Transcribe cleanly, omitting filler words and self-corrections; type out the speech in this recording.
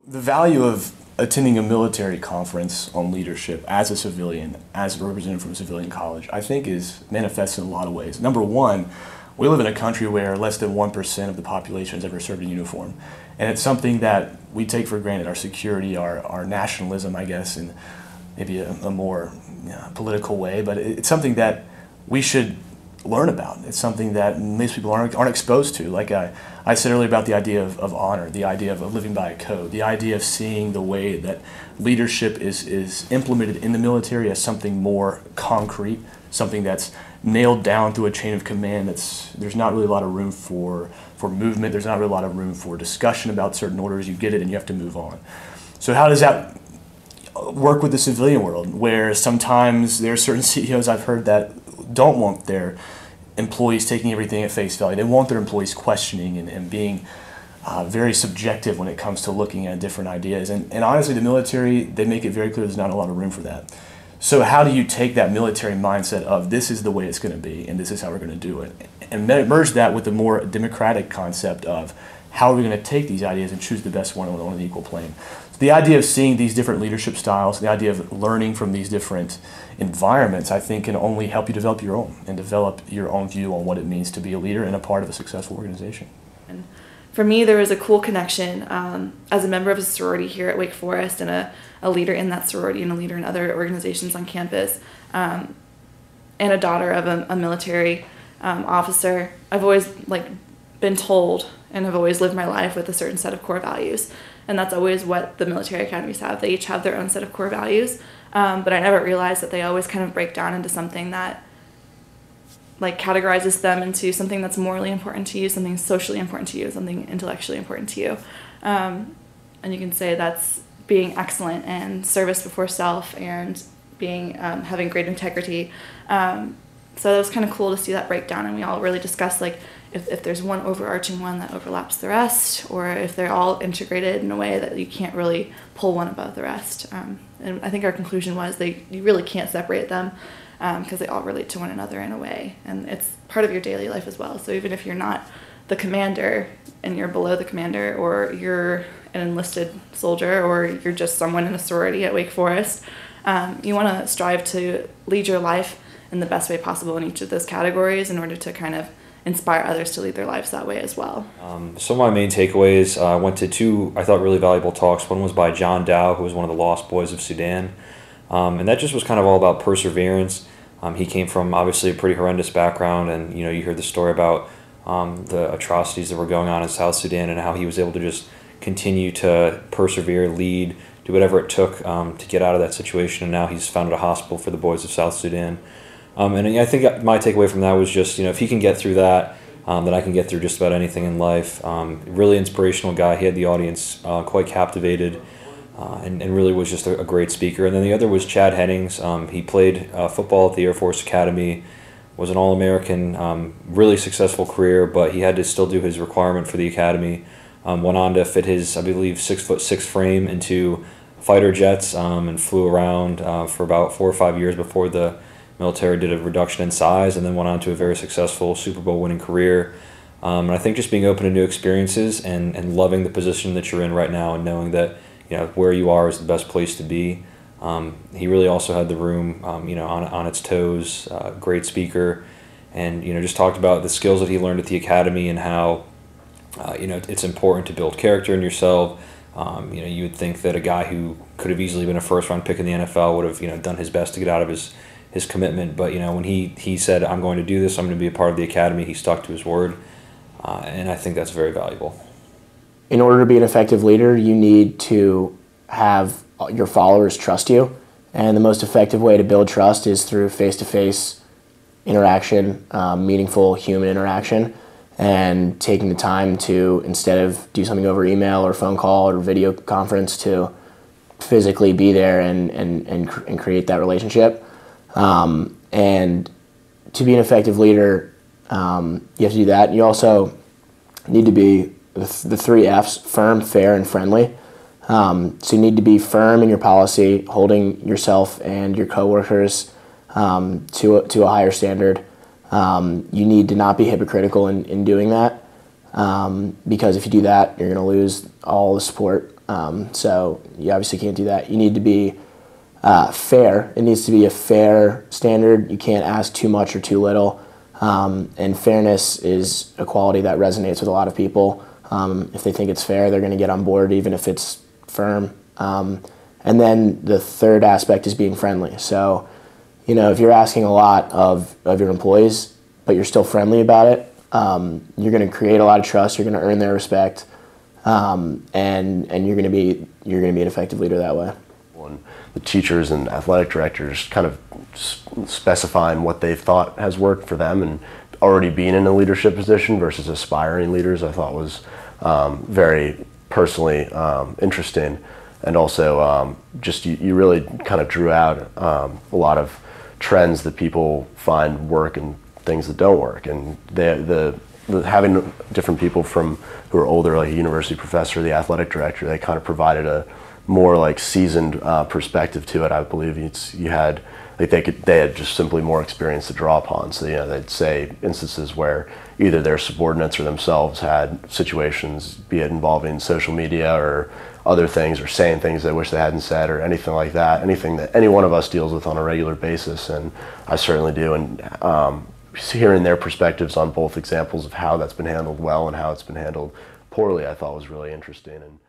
The value of attending a military conference on leadership as a civilian, as a representative from a civilian college, I think is manifests in a lot of ways. Number one, we live in a country where less than 1% of the population has ever served in uniform. And it's something that we take for granted, our security, our nationalism, I guess, in maybe a more political way, but it's something that we should learn about. It's something that most people aren't exposed to. Like I said earlier about the idea of honor, the idea of living by a code, the idea of seeing the way that leadership is implemented in the military as something more concrete, something that's nailed down through a chain of command. There's not really a lot of room for movement. There's not really a lot of room for discussion about certain orders. You get it and you have to move on. So how does that work with the civilian world, where sometimes there are certain CEOs I've heard that don't want their employees taking everything at face value. They want their employees questioning and being very subjective when it comes to looking at different ideas. And honestly, the military, they make it very clear there's not a lot of room for that. So how do you take that military mindset of this is the way it's going to be and this is how we're going to do it, and merge that with the more democratic concept of how are we going to take these ideas and choose the best one on an equal plane? So the idea of seeing these different leadership styles, the idea of learning from these different environments, I think can only help you develop your own and develop your own view on what it means to be a leader and a part of a successful organization. And for me, there was a cool connection as a member of a sorority here at Wake Forest and a leader in that sorority and a leader in other organizations on campus, and a daughter of a military officer. I've always been told, and I've always lived my life with a certain set of core values, and that's always what the military academies have. They each have their own set of core values, but I never realized that they always kind of break down into something that categorizes them into something that's morally important to you, something socially important to you, something intellectually important to you. And you can say that's being excellent and service before self and being having great integrity. So it was kind of cool to see that breakdown, and we all really discussed if there's one overarching one that overlaps the rest, or if they're all integrated in a way that you can't really pull one above the rest. And I think our conclusion was you really can't separate them, because they all relate to one another in a way, and it's part of your daily life as well. So even if you're not the commander and you're below the commander, or you're an enlisted soldier, or you're just someone in a sorority at Wake Forest, you want to strive to lead your life in the best way possible in each of those categories in order to kind of inspire others to lead their lives that way as well. Some of my main takeaways, I went to two, I thought, really valuable talks. One was by John Dow, who was one of the lost boys of Sudan. And that just was kind of all about perseverance. He came from obviously a pretty horrendous background, and you heard the story about the atrocities that were going on in South Sudan and how he was able to just continue to persevere, lead, do whatever it took to get out of that situation. And now he's founded a hospital for the boys of South Sudan. And I think my takeaway from that was just, if he can get through that, then I can get through just about anything in life. Really inspirational guy. He had the audience quite captivated, and really was just a great speaker. And then the other was Chad Hennings. He played football at the Air Force Academy, was an All-American, really successful career, but he had to still do his requirement for the Academy. Went on to fit his, I believe, 6'6" frame into fighter jets, and flew around for about 4 or 5 years before the military did a reduction in size, and then went on to a very successful Super Bowl winning career. And I think just being open to new experiences and loving the position that you're in right now, and knowing that where you are is the best place to be. He really also had the room on its toes. Great speaker, and just talked about the skills that he learned at the academy and how it's important to build character in yourself. You would think that a guy who could have easily been a first-round pick in the NFL would have done his best to get out of his commitment, but when he said, I'm going to do this, I'm going to be a part of the academy, he stuck to his word, and I think that's very valuable. In order to be an effective leader, you need to have your followers trust you, and the most effective way to build trust is through face-to-face interaction, meaningful human interaction, and taking the time to, instead of do something over email or phone call or video conference, to physically be there and create that relationship. And to be an effective leader, you have to do that. You also need to be the 3 F's: firm, fair, and friendly. So you need to be firm in your policy, holding yourself and your coworkers to a higher standard. You need to not be hypocritical in doing that, because if you do that, you're going to lose all the support So you obviously can't do that. You need to be fair. It needs to be a fair standard. You can't ask too much or too little. And fairness is a quality that resonates with a lot of people. If they think it's fair, they're going to get on board, even if it's firm. And then the third aspect is being friendly. So, you know, if you're asking a lot of your employees, but you're still friendly about it, you're going to create a lot of trust. You're going to earn their respect, and you're going to be an effective leader that way. And the teachers and athletic directors kind of specifying what they've thought has worked for them and already being in a leadership position versus aspiring leaders, I thought was very personally interesting. And also just you really kind of drew out a lot of trends that people find work and things that don't work. And the having different people from who are older, like a university professor, the athletic director, they kind of provided a more like seasoned perspective to it. I believe you had like they had just simply more experience to draw upon. So, you know, they'd say instances where either their subordinates or themselves had situations, be it involving social media or other things, or saying things they wish they hadn't said, or anything like that, anything that any one of us deals with on a regular basis, and I certainly do. And hearing their perspectives on both examples of how that's been handled well and how it's been handled poorly, I thought was really interesting. And